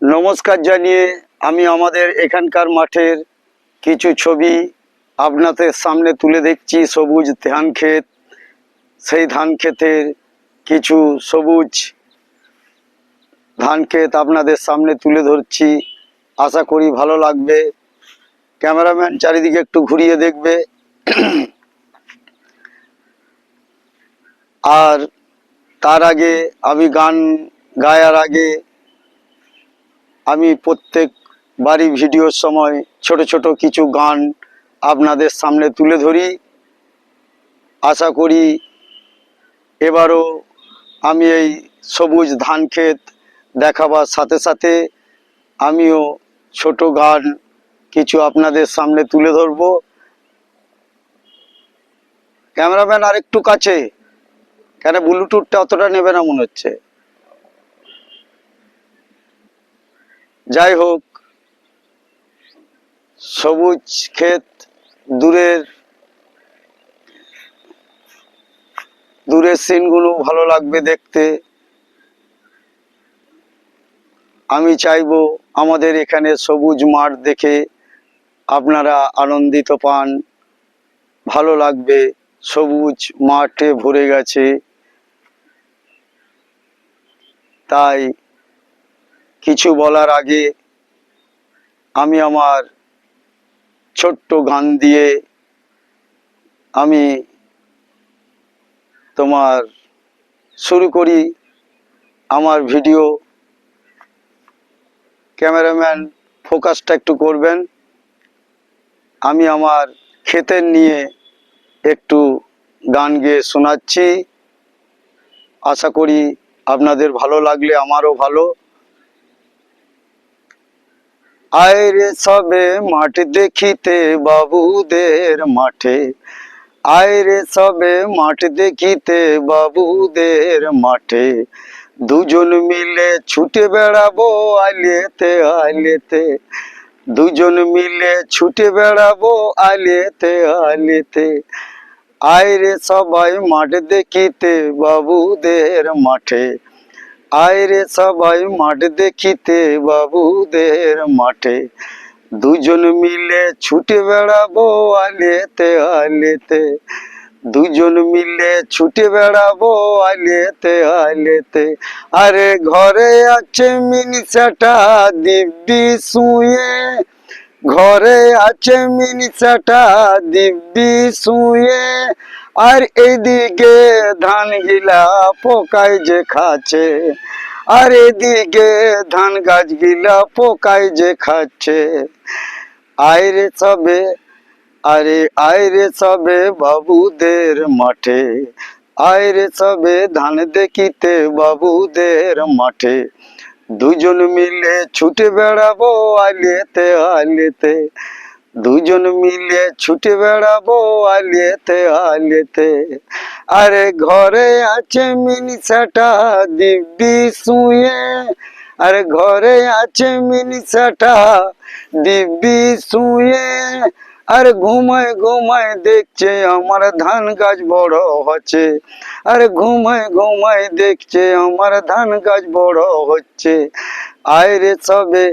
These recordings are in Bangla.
নমস্কার জানিয়ে আমি আমাদের এখানকার মাঠের কিছু ছবি আপনাদের সামনে তুলে দেখছি। সবুজ ধান ক্ষেত, সেই ধান ক্ষেতের কিছু সবুজ ধান ক্ষেত আপনাদের সামনে তুলে ধরছি। আশা করি ভালো লাগবে। ক্যামেরাম্যান চারিদিকে একটু ঘুরিয়ে দেখবে। আর তার আগে আমি গান গায়ার আগে আমি প্রত্যেক বাড়ি ভিডিওর সময় ছোট ছোট কিছু গান আপনাদের সামনে তুলে ধরি। আশা করি এবারও আমি এই সবুজ ধান ক্ষেত দেখাবার সাথে সাথে আমিও ছোট গান কিছু আপনাদের সামনে তুলে ধরব। ক্যামেরাম্যান আরেকটু কাছে, কেন ব্লুটুথটা অতটা নেবে না মনে হচ্ছে। যাই হোক, সবুজ ক্ষেত, দূরের সিনগুলো ভালো লাগবে দেখতে। আমি চাইবো আমাদের এখানে সবুজ মাঠ দেখে আপনারা আনন্দিত পান, ভালো লাগবে। সবুজ মাঠে ভরে গেছে, তাই কিছু বলার আগে আমি আমার ছোট্ট গান দিয়ে আমি তোমার শুরু করি আমার ভিডিও। ক্যামেরাম্যান ফোকাসটা একটু করবেন। আমি আমার ক্ষেতের নিয়ে একটু গান গেয়ে শোনাচ্ছি। আশা করি আপনাদের ভালো লাগলে আমারও ভালো। আয় রে সবে মাঠ দেখিতে বাবুদের মাঠে, আয় রে সবে মাঠ দেখিতে বাবুদের মাঠে, দুজন মিলে ছুটে বেড়াবো আলেতে আলেতে, দুজন মিলে ছুটে বেড়াবো আলেতে আলেতে। আয় রে সবাই মাঠ দেখিতে বাবুদের মাঠে, আয় রে সবাই মাঠ দেখিতে বাবুদের মাঠে, দুজন মিলে ছুটে বেড়াবো আলেতে আলেতে, দুজন মিলে ছুটে বেড়াবো আলেতে আলেতে। আরে ঘরে আছে মিনিসাটা দিব্যি শুয়ে, ঘরে আছে মিনিসাটা দিব্যি শুয়ে, আর এদিকে ধান গিলা পোকায় যে খাচ্ছে, আর এদিকে ধান গাছ গিলা পোকায় যে খাচ্ছে। আয় রে সবে, আরে আয় রে সবে বাবুদের মাঠে, আয় রে সবে ধান দেখিতে বাবুদের মাঠে, দুজন মিলে ছুটে বেড়াবো আলেতে আলেতে, দুজন মিলে ছুটে বেড়াবো আলেতে আলেতে। আরে ঘরে আছে মিনিসাটা দিব্যি শুয়ে, আরে ঘরে আছে মিনিসাটা দিব্যি শুয়ে, আর ঘুমায় ঘুমায় দেখছে আমার ধান গাছ বড় হচ্ছে, আর ঘুমায় ঘুমায় দেখছে আমার ধান গাছ বড় হচ্ছে। আয় রে সবে,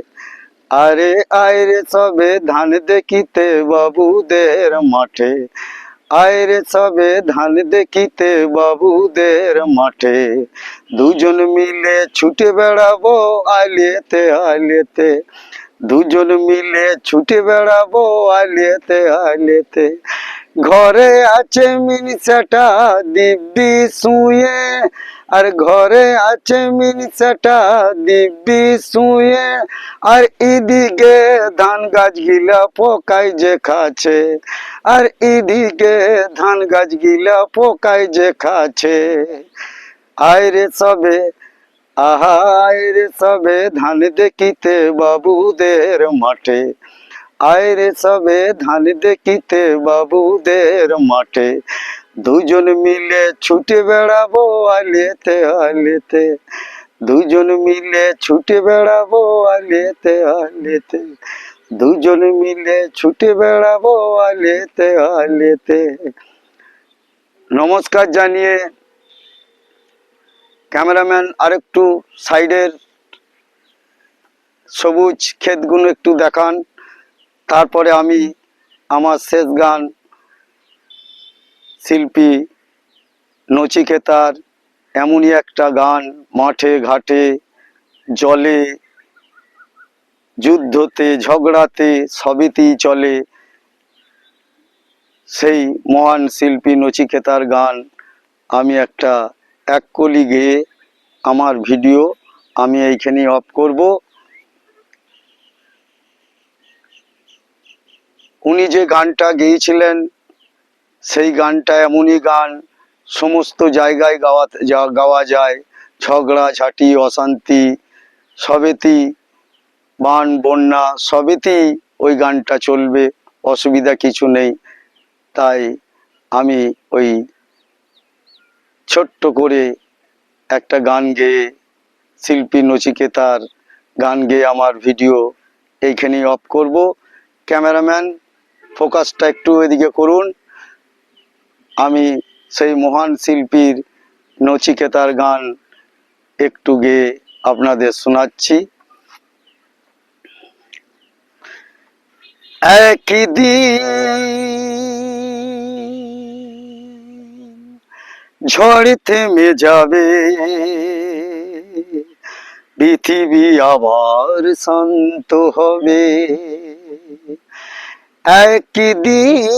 আরে আয় রে সবে ধান দেখিতে বাবুদের মাঠে, আয় রে সবে ধান দেখিতে বাবুদের মাঠে, দুজন মিলে ছুটে বেড়াবো আলেতে আলেতে, দুজন মিলে ছুটে বেড়াবো আলেতে আলেতে। ঘরে আছে মিনিসাটা দিব্যি শুয়ে, আর ঘরে আছে মিনিসাটা দিব্যি শুয়ে, আর এদিকে ধান গাছ গিলা পোকায় যে খাচ্ছে, আর এদিকে ধান গাছ গিলা পোকায় যে খাচ্ছে। আয় রে সবে, আহা আয় রে সবে ধান দেখিতে বাবুদের মাঠে, আয় রে সবে ধান দেখিতে বাবুদের মাঠে, দুজন মিলে ছুটে বেড়াবো আলেতে আলেতে, দুজন মিলে ছুটে বেড়াবো আলেতে আলেতে, দুজন মিলে ছুটে বেড়াবো আলেতে আলেতে। নমস্কার জানিয়ে ক্যামেরাম্যান আরেকটু সাইডের সবুজ ক্ষেতগুলো একটু দেখান। তারপরে আমি আমার শেষ গান শিল্পী নচিকেতার এমনই একটা গান, মাঠে ঘাটে জলে যুদ্ধতে ঝগড়াতে সবেতেই চলে, সেই মহান শিল্পী নচিকেতার গান আমি একটা এক কলি গেয়ে আমার ভিডিও আমি এইখানেই অফ করব। উনি যে গানটা গেয়েছিলেন সেই গানটা এমনই গান, সমস্ত জায়গায় গাওয়া যায়। ঝগড়া ঝাঁটি অশান্তি সবেতেই, বান বন্যা সবেতেই ওই গানটা চলবে, অসুবিধা কিছু নেই। তাই আমি ওই ছোট্ট করে একটা গান গেয়ে শিল্পী নচিকেতার গান গেয়ে আমার ভিডিও এইখানেই অফ করব। ক্যামেরাম্যান ফোকাসটা একটু এদিকে করুন। আমি সেই মহান শিল্পীর নচিকেতার গান একটু গেয়ে আপনাদের শোনাচ্ছি। একদিন ঝড় থেমে যাবে, পৃথিবী আবার শান্ত হবে। একদিন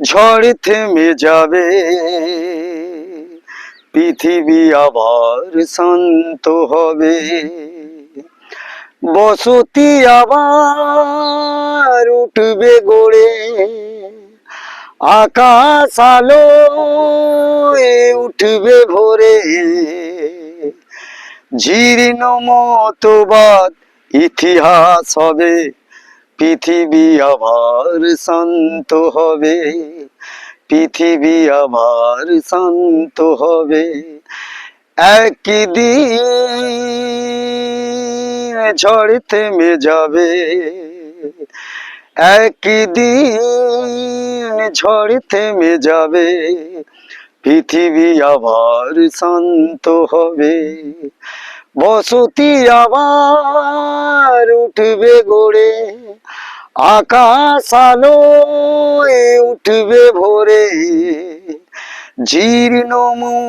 ঝড় থেমে যাবে, পৃথিবী আবার শান্ত হবে। বসতি আবার উঠবে গড়ে, আকাশ আলো উঠবে ভোরে। জীর্ণ মতবাদ ইতিহাস হবে, পৃথিবী আবার শান্ত হবে, পৃথিবী আবার শান্ত হবে। একদিন ঝড় থেমে যাবে, একদিন ঝড় থেমে যাবে, পৃথিবী আবার শান্ত হবে। বসতি আবার উঠবে গড়ে, আকাশ আলো উঠবে ভোরে। জীর্ণ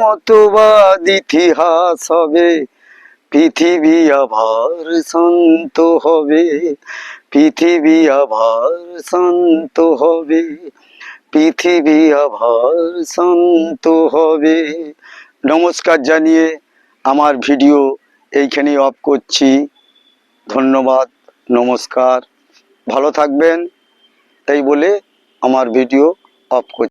মতবাদ ইতিহাস হবে, পৃথিবী আবার শান্ত হবে, পৃথিবী আবার শান্ত হবে, পৃথিবী আবার শান্ত হবে। নমস্কার জানিয়ে আমার ভিডিও এইখানেই অফ করছি। ধন্যবাদ, নমস্কার, ভালো থাকবেন এই বলে আমার ভিডিও অফ করছি।